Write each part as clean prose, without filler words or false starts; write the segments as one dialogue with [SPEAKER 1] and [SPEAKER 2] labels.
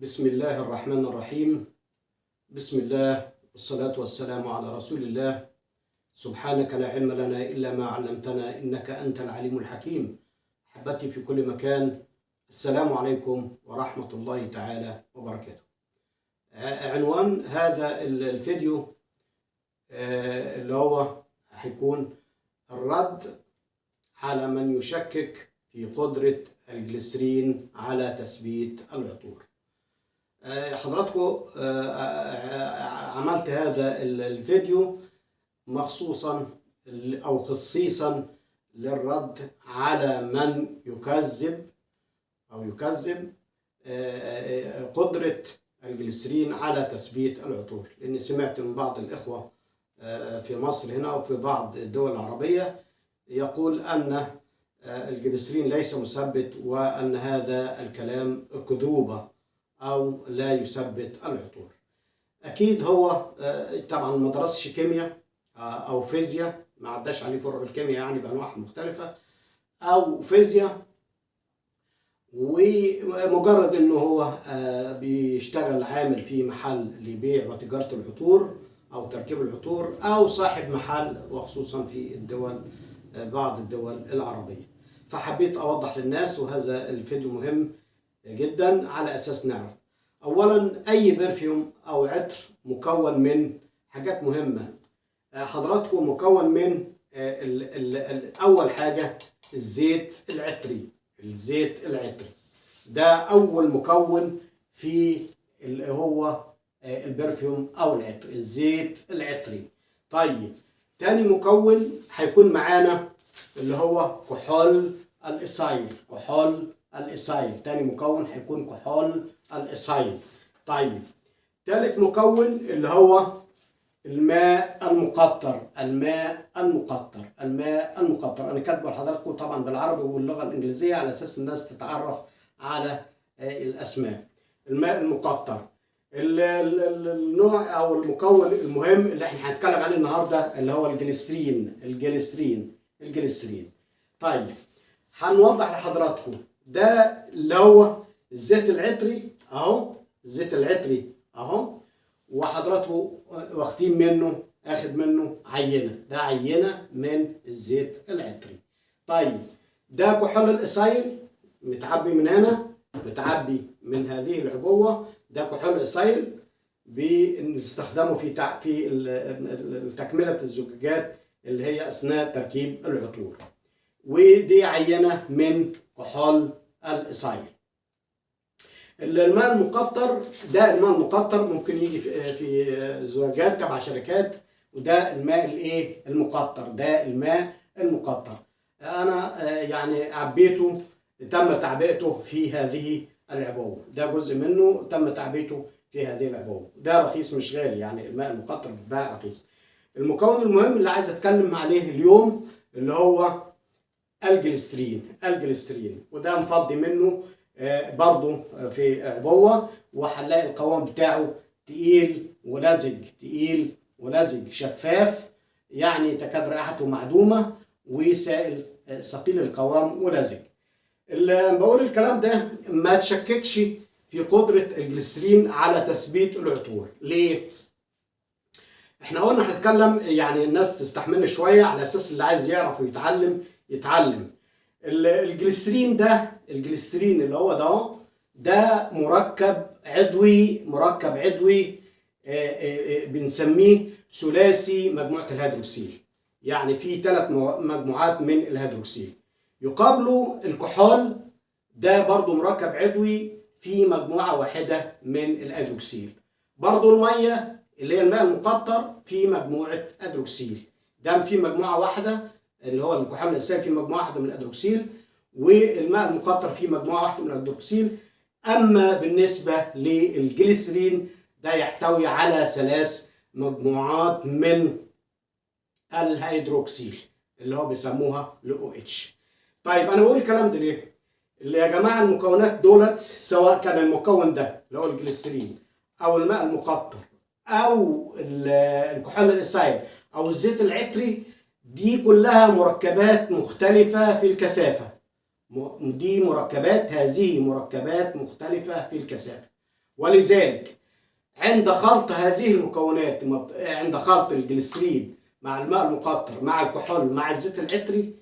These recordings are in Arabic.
[SPEAKER 1] بسم الله الرحمن الرحيم. بسم الله والصلاة والسلام على رسول الله. سبحانك لا علم لنا إلا ما علمتنا إنك أنت العليم الحكيم. أحبتي في كل مكان، السلام عليكم ورحمة الله تعالى وبركاته. عنوان هذا الفيديو اللي هو هيكون الرد على من يشكك في قدرة الجليسرين على تثبيت العطور. حضراتكم عملت هذا الفيديو مخصوصا أو خصيصا للرد على من يكذب قدرة الجليسرين على تثبيت العطور، لأني سمعت من بعض الإخوة في مصر هنا وفي بعض الدول العربية يقول أن الجليسرين ليس مثبت وأن هذا الكلام كذوبة أو لا يثبت العطور. أكيد هو طبعا ما درسش كيمياء أو فيزياء، ما عداش عليه فروع الكيمياء يعني بأنواع مختلفة، أو فيزياء، ومجرد إنه هو بيشتغل عامل في محل لبيع وتجارة العطور أو تركيب العطور، أو صاحب محل وخصوصا في الدول بعض الدول العربية. فحبيت أوضح للناس، وهذا الفيديو مهم جدا على اساس نعرف اولا اي برفيوم او عطر مكون من حاجات مهمه. حضراتكم مكون من اول حاجه الزيت العطري. الزيت العطري ده اول مكون في اللي هو البرفيوم او العطر، الزيت العطري. طيب تاني مكون هيكون معانا اللي هو كحول الإيثايل. كحول الإيثايل تاني مكون هيكون كحول الإيثايل. طيب تالت مكون اللي هو الماء المقطر. الماء المقطر انا كاتبه لحضراتكم طبعا بالعربي واللغه الانجليزيه على اساس الناس تتعرف على الاسماء. الماء المقطر النوع او المكون المهم اللي احنا هنتكلم عليه النهارده اللي هو الجليسرين. طيب هنوضح لحضراتكم ده اللي هو الزيت العطري اهو. الزيت العطري اهو، وحضراتكم واخدين منه، اخد منه عينه، ده عينه من الزيت العطري. طيب ده كحول الإيثايل متعبي من هنا، متعبي من هذه العبوه. ده كحول الإيثايل بنستخدمه في تكمله الزجاجات اللي هي اثناء تركيب العطور، ودي عينه من كحول الإيثايل. الماء المقطر ده الماء المقطر ممكن يجي في زجاجات تبع شركات، وده الماء الايه المقطر. ده الماء المقطر انا يعني عبيته، تم تعبئته في هذه العبوه. ده جزء منه تم تعبئته في هذه العبوه. ده رخيص مش غالي، يعني الماء المقطر بيتباع رخيص. المكون المهم اللي عايز اتكلم عليه اليوم اللي هو الجليسرين، وده مفضي منه برضو في عبوه، وهنلاقي القوام بتاعه تقيل ولزج شفاف، يعني تكاد رائحته معدومه، وسائل ثقيل القوام ولزج. اللي بقول الكلام ده ما تشككش في قدره الجليسرين على تثبيت العطور. ليه؟ احنا قلنا هنتكلم يعني الناس تستحملنا شويه على اساس اللي عايز يعرف ويتعلم. الجليسرين اللي هو ده مركب عضوي بنسميه ثلاثي مجموعة الهيدروكسيل، يعني في 3 مجموعات من الهيدروكسيل. يقابله الكحول ده برضو مركب عضوي في مجموعة واحدة من الهيدروكسيل. برضو المية اللي هي الماء المقطر في مجموعة هيدروكسيل، ده في مجموعة واحدة اللي هو الكحول الإيثايل في مجموعة واحدة من الهيدروكسيل، والماء المقطر في مجموعة واحدة من الهيدروكسيل. أما بالنسبة للجليسرين ده يحتوي على 3 مجموعات من الهيدروكسيل اللي هو بيسموها OH. طيب أنا بقول الكلام ده ليه؟ اللي يا جماعة المكونات دولت سواء كان المكون ده اللي هو الجليسرين أو الماء المقطر أو الكحول الإيثايل أو الزيت العطري، دي كلها مركبات مختلفة في الكثافة. هذه مركبات مختلفة في الكثافة، ولذلك عند خلط هذه المكونات، عند خلط الجليسرين مع الماء المقطر مع الكحول مع الزيت العطري،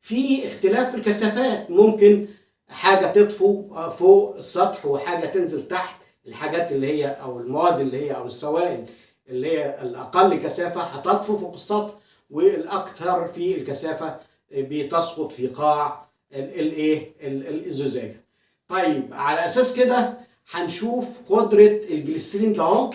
[SPEAKER 1] في اختلاف في الكثافات. ممكن حاجة تطفو فوق السطح وحاجة تنزل تحت. الحاجات اللي هي أو المواد اللي هي أو السوائل اللي هي الأقل كثافة هتطفو فوق السطح، والأكثر في الكثافة بتسقط في قاع الزجاجة. طيب على أساس كده هنشوف قدرة الجليسرين ده اهو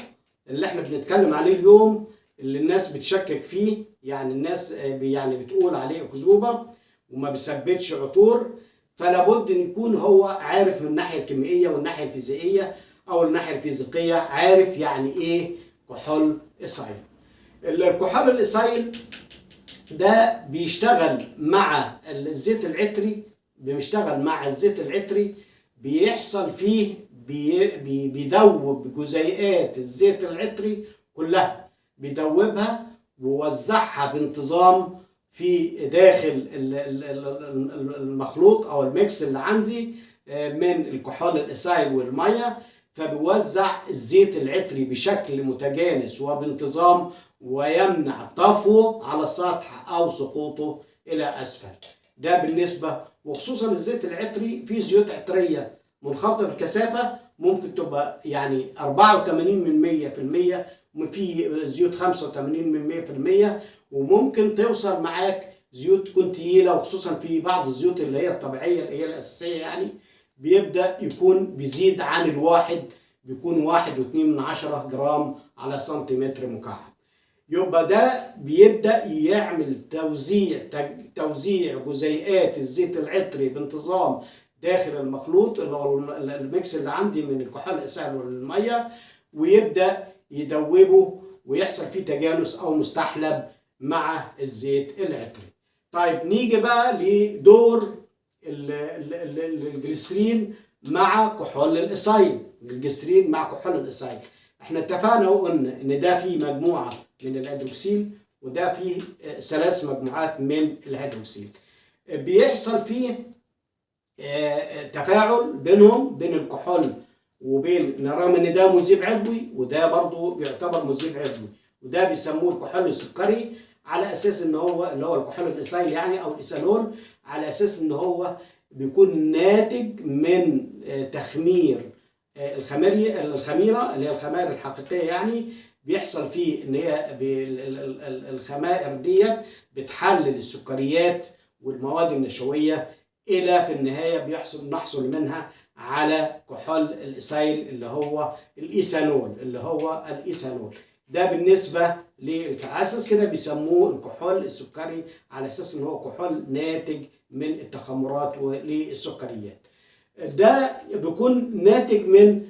[SPEAKER 1] اللي احنا بنتكلم عليه اليوم، اللي الناس بتشكك فيه. يعني الناس يعني بتقول عليه أكذوبة وما بيثبتش عطور، فلا بد ان يكون هو عارف من الناحيه الكيميائيه والناحيه الفيزيائيه او الناحيه الفيزيقيه، عارف يعني ايه كحول إيثايل. الكحول الإيثايل ده بيشتغل مع الزيت العطري، بيحصل فيه بيدوب جزيئات الزيت العطري كلها، بيدوبها ووزعها بانتظام في داخل المخلوط او الميكس اللي عندي من الكحول الإيثايل والميه. فبيوزع الزيت العطري بشكل متجانس وبانتظام، ويمنع طفوه على السطح او سقوطه الى اسفل. ده بالنسبه، وخصوصا الزيت العطري في زيوت عطريه منخفضه في الكثافه ممكن تبقى يعني 84% وفي زيوت 85%، وممكن توصل معاك زيوت تكون تقيله، وخصوصا في بعض الزيوت اللي هي الطبيعيه اللي هي الاساسيه يعني بيبدا يكون بيزيد عن الواحد، بيكون 1.2 جرام على سنتيمتر مكعب. يبقى ده بيبدا يعمل توزيع جزيئات الزيت العطري بانتظام داخل المخلوط اللي هو الميكس اللي عندي من الكحول الإيثايل والميه، ويبدا يدوبه ويحصل فيه تجانس او مستحلب مع الزيت العطري. طيب نيجي بقى لدور الجليسرين مع كحول الإيثايل. الجليسرين مع كحول الإيثايل احنا اتفقنا وقلنا ان ده فيه مجموعه من الهيدروكسيل وده فيه 3 مجموعات من الهيدروكسيل. بيحصل فيه تفاعل بينهم، بين الكحول وبين، رغم ان ده مذيب عضوي وده برضو بيعتبر مذيب عضوي، وده بيسموه الكحول السكري على اساس ان هو اللي هو الكحول الإيثايل يعني او الايثانول، على اساس ان هو بيكون ناتج من تخمير الخميره اللي هي الخمائر الحقيقيه. يعني بيحصل فيه ان هي الخمائر ديت بتحلل السكريات والمواد النشويه الى في النهايه نحصل منها على كحول الإيثايل اللي هو الايثانول. ده بالنسبه على اساس كده بيسموه الكحول السكري، على اساس ان هو كحول ناتج من التخمرات للسكريات. ده بيكون ناتج من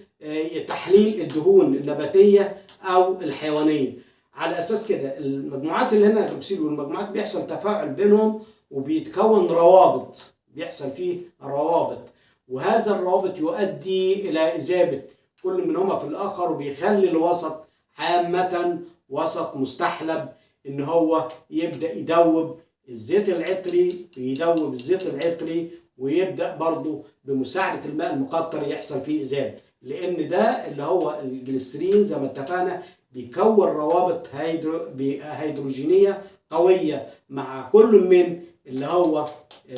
[SPEAKER 1] تحليل الدهون النباتيه او الحيوانيه. على اساس كده المجموعات اللي هنا هيدروكسيل والمجموعات بيحصل تفاعل بينهم وبيتكون روابط، بيحصل فيه روابط، وهذا الروابط يؤدي الى اذابه كل منهما في الاخر، وبيخلي الوسط عامه وسط مستحلب ان هو يبدا يدوب الزيت العطري ويبدا برضه بمساعده الماء المقطر يحصل فيه اذابه، لان ده اللي هو الجليسرين زي ما اتفقنا بيكون روابط هيدروجينيه قويه مع كل من اللي هو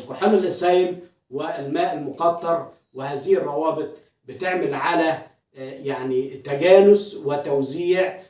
[SPEAKER 1] كحول الإيثايل والماء المقطر، وهذه الروابط بتعمل على يعني تجانس وتوزيع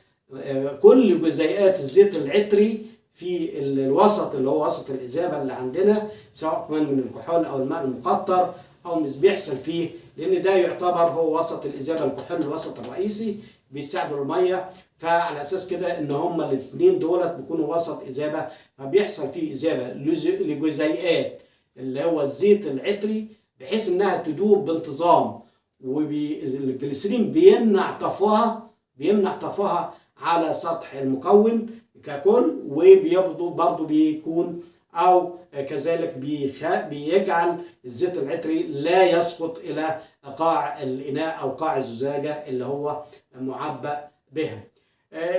[SPEAKER 1] كل جزيئات الزيت العطري في الوسط اللي هو وسط الإذابة اللي عندنا، سواء كمان من الكحول أو الماء المقطر أو مش بيحصل فيه، لأن ده يعتبر هو وسط الإذابة. الكحول الوسط الرئيسي بيساعدوا المية، فعلى أساس كده إن هما الاثنين دولت بيكونوا وسط إذابة، فبيحصل فيه إذابة لجزيئات اللي هو الزيت العطري بحيث إنها تدوب بانتظام، والجليسرين بيمنع طفوها على سطح المكون ككل، وبرضه بيكون أو كذلك بيجعل الزيت العطري لا يسقط إلى قاع الإناء أو قاع الزجاجة اللي هو معبأ بها.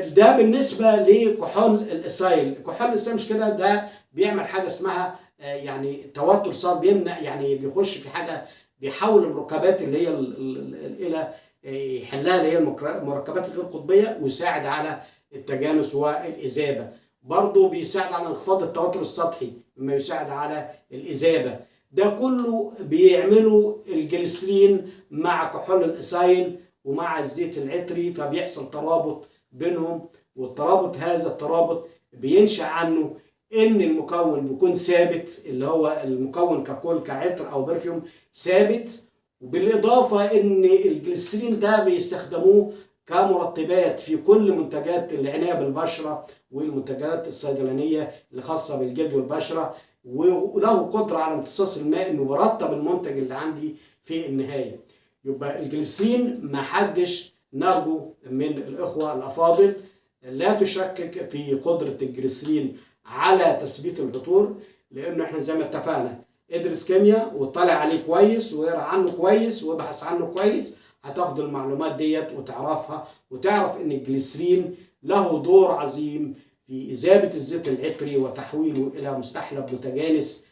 [SPEAKER 1] ده بالنسبة لكحول الإيثايل. كحول الإيثايل مش كده، ده بيعمل حاجة اسمها يعني توتر صار، بيمنع يعني بيخش في حاجة بيحول المركبات اللي هي إلى يحلها اللي هي المركبات الغير قطبيه، ويساعد على التجانس والاذابه. برضه بيساعد على انخفاض التوتر السطحي مما يساعد على الاذابه. ده كله بيعمله الجليسرين مع كحول الاسايل ومع الزيت العطري، فبيحصل ترابط بينهم. والترابط هذا الترابط بينشأ عنه ان المكون بيكون ثابت، اللي هو المكون ككل كعطر او برفيوم ثابت. وبالاضافه ان الجليسرين ده بيستخدموه كمرطبات في كل منتجات العنايه بالبشره والمنتجات الصيدلانيه اللي خاصه بالجلد والبشره، وله قدره على امتصاص الماء، انه برطب المنتج اللي عندي في النهايه. يبقى الجليسرين ما حدش نرجو من الاخوه الافاضل لا تشكك في قدره الجليسرين على تثبيت العطور، لانه احنا زي ما اتفقنا ادرس كيمياء واطلع عليه كويس واقرا عنه كويس وابحث عنه كويس، هتاخد المعلومات ديت وتعرفها، وتعرف ان الجليسرين له دور عظيم في اذابه الزيت العطري وتحويله الى مستحلب متجانس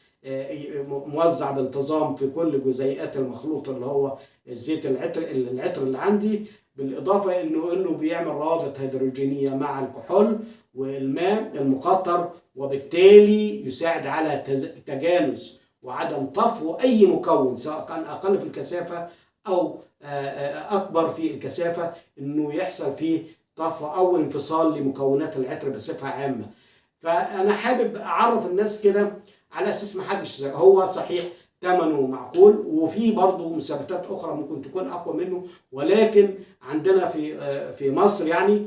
[SPEAKER 1] موزع بانتظام في كل جزيئات المخلوط اللي هو الزيت العطر اللي عندي. بالاضافه انه بيعمل روابط هيدروجينيه مع الكحول والماء المقطر، وبالتالي يساعد على تجانس وعدم طفو اي مكون سواء كان اقل في الكثافه او اكبر في الكثافه، انه يحصل فيه طفو او انفصال لمكونات العطر بصفه عامه. فانا حابب اعرف الناس كده على اساس ما حدش، هو صحيح ثمنه معقول وفي برضه مثبتات اخرى ممكن تكون اقوى منه، ولكن عندنا في مصر يعني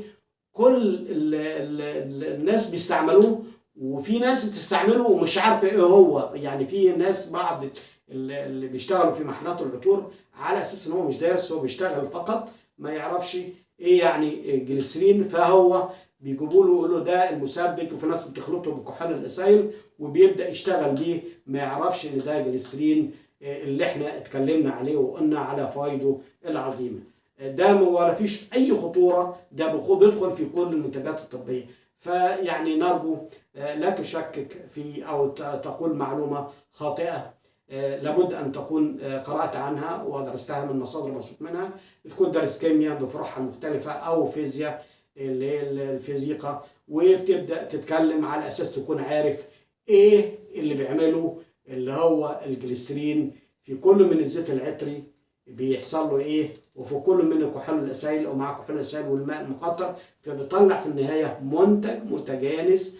[SPEAKER 1] كل الناس بيستعملوه، وفي ناس بتستعمله ومش عارفه ايه هو. يعني في ناس بعض اللي بيشتغلوا في محلات العطور على اساس ان هو مش دارس، هو بيشتغل فقط ما يعرفش ايه يعني جليسرين، فهو بيجيبوا له يقولوا ده المثبت، وفي ناس بتخلطه بكحول الاسايل وبيبدا يشتغل بيه، ما يعرفش ان ده جليسرين اللي احنا اتكلمنا عليه وقلنا على فوائده العظيمه. ده ولا فيش اي خطوره، ده بيدخل في كل المنتجات الطبيه. فيعني نرجو لا تشكك في او تقول معلومه خاطئه، لابد ان تكون قرات عنها ودرستها من مصادر موثوق منها، تكون دارس كيمياء بفروعها المختلفه او فيزياء اللي هي الفيزيقا، وبتبدا تتكلم على اساس تكون عارف ايه اللي بيعمله اللي هو الجليسرين في كل من الزيت العطري بيحصل له ايه، وفي كل من كحول الاسايل او مع كحول الاسايل والماء المقطر، فبيطلع في النهايه منتج متجانس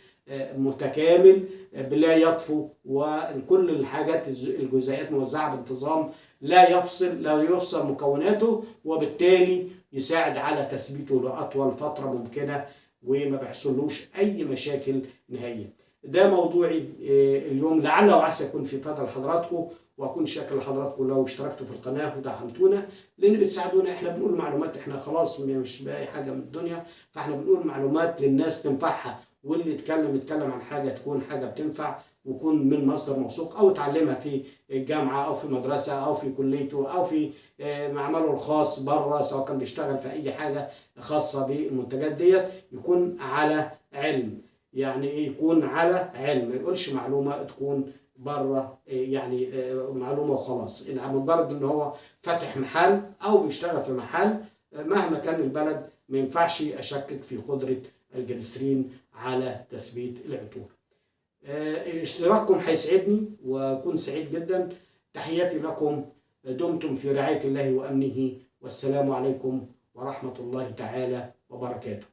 [SPEAKER 1] متكامل بلا يطفو، وكل الحاجات الجزيئات موزعه بانتظام، لا يفصل مكوناته، وبالتالي يساعد على تثبيته لاطول فتره ممكنه وما بيحصلوش اي مشاكل نهائيه. ده موضوعي اليوم، لعل وعسى يكون في فائده لحضراتكم، واكون شاكر لحضراتكم لو اشتركتوا في القناه ودعمتونا، لان بتساعدونا. احنا بنقول معلومات، احنا خلاص مش باقي حاجه من الدنيا، فاحنا بنقول معلومات للناس تنفعها، واللي يتكلم عن حاجه تكون حاجه بتنفع ويكون من مصدر موثوق، او اتعلمها في الجامعه او في مدرسه او في كليته او في معمله الخاص بره، سواء كان بيشتغل في اي حاجه خاصه بالمنتجات ديت، يكون على علم. يعني ايه يكون على علم؟ ما يقولش معلومه تكون بره يعني معلومه وخلاص، مجرد ان هو فاتح محل او بيشتغل في محل مهما كان البلد، ما ينفعش اشكك في قدره الجليسرين على تثبيت العطور. اشتراككم هيسعدني واكون سعيد جدا. تحياتي لكم، دمتم في رعايه الله وامنه، والسلام عليكم ورحمه الله تعالى وبركاته.